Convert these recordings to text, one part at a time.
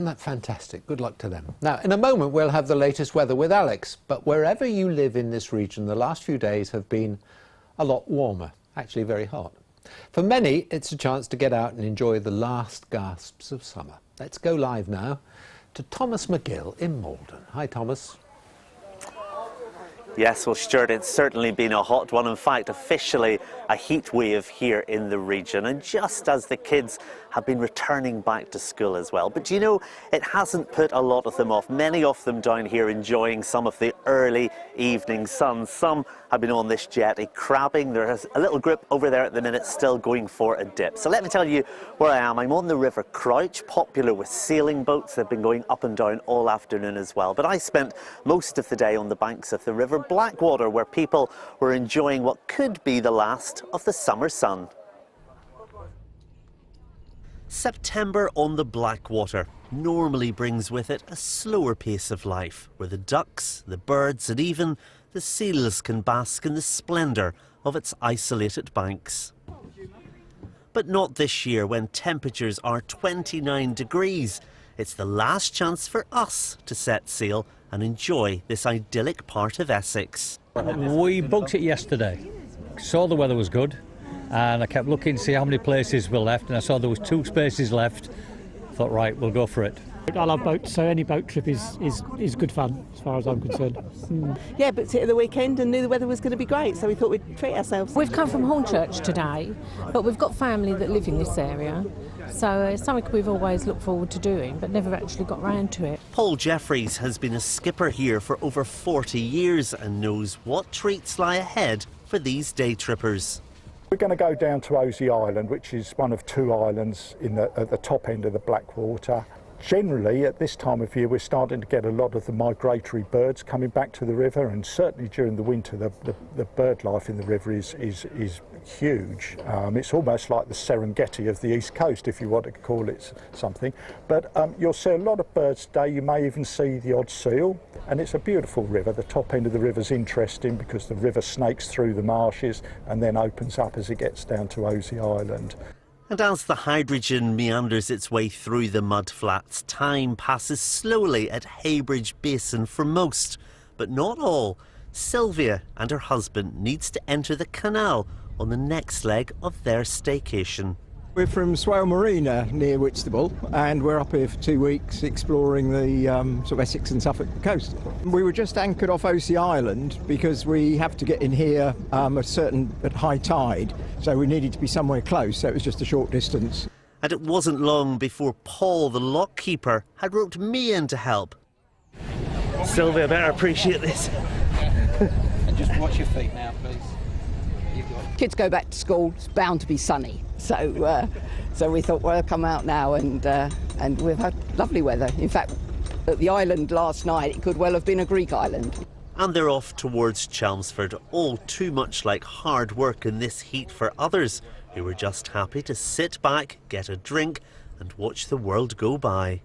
Isn't that fantastic? Good luck to them. Now, in a moment, we'll have the latest weather with Alex. But wherever you live in this region, the last few days have been a lot warmer, actually very hot. For many, it's a chance to get out and enjoy the last gasps of summer. Let's go live now to Thomas Magill in Maldon. Hi, Thomas. Yes, well, Stuart, it's certainly been a hot one. In fact, officially a heat wave here in the region, and just as the kids have been returning back to school as well. But you know, it hasn't put a lot of them off. Many of them down here enjoying some of the early evening sun. Some have been on this jetty crabbing. There's a little group over there at the minute still going for a dip. So let me tell you where I am. I'm on the River Crouch, popular with sailing boats. They've been going up and down all afternoon as well. But I spent most of the day on the banks of the River Blackwater, where people were enjoying what could be the last of the summer sun. September on the Blackwater normally brings with it a slower pace of life, where the ducks, the birds and even the seals can bask in the splendour of its isolated banks. But not this year, when temperatures are 29 degrees. It's the last chance for us to set sail and enjoy this idyllic part of Essex. We booked it yesterday, saw the weather was good, and I kept looking to see how many places were left, and I saw there was 2 spaces left. Thought, right, we'll go for it. I love boats, so any boat trip is good fun as far as I'm concerned. Yeah, booked it at the weekend and knew the weather was going to be great, so we thought we'd treat ourselves. We've come from Hornchurch today, but we've got family that live in this area, so it's something we've always looked forward to doing, but never actually got round to it. Paul Jeffries has been a skipper here for over 40 years and knows what treats lie ahead for these day trippers. We're going to go down to Osey Island, which is one of 2 islands at the top end of the Blackwater. Generally, at this time of year, we're starting to get a lot of the migratory birds coming back to the river, and certainly during the winter, the bird life in the river is huge. It's almost like the Serengeti of the East Coast, if you want to call it something. But you'll see a lot of birds today. You may even see the odd seal, and it's a beautiful river. The top end of the river's interesting because the river snakes through the marshes and then opens up as it gets down to Osey Island. And as the hydrogen meanders its way through the mud flats, time passes slowly at Heybridge Basin for most, but not all. Sylvia and her husband needs to enter the canal on the next leg of their staycation. We're from Swale Marina near Whitstable, and we're up here for 2 weeks exploring the sort of Essex and Suffolk coast. We were just anchored off Osey Island because we have to get in here at high tide, so we needed to be somewhere close, so it was just a short distance. And it wasn't long before Paul, the lock keeper, had roped me in to help. Sylvia, better appreciate this. And just watch your feet now, please. Kids go back to school, it's bound to be sunny. So we thought, well, come out now, and we've had lovely weather. In fact, at the island last night, it could well have been a Greek island. And they're off towards Chelmsford, all too much like hard work in this heat for others who were just happy to sit back, get a drink and watch the world go by.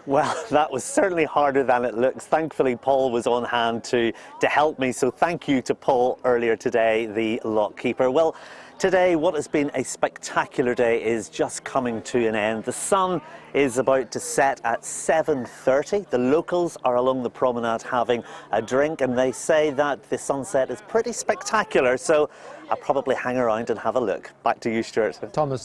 Well, that was certainly harder than it looks. Thankfully, Paul was on hand to help me, so thank you to Paul earlier today, the lock keeper. Well, today, what has been a spectacular day is just coming to an end. The sun is about to set at 7:30. The locals are along the promenade having a drink, and they say that the sunset is pretty spectacular, so I'll probably hang around and have a look. Back to you, Stuart. Thomas.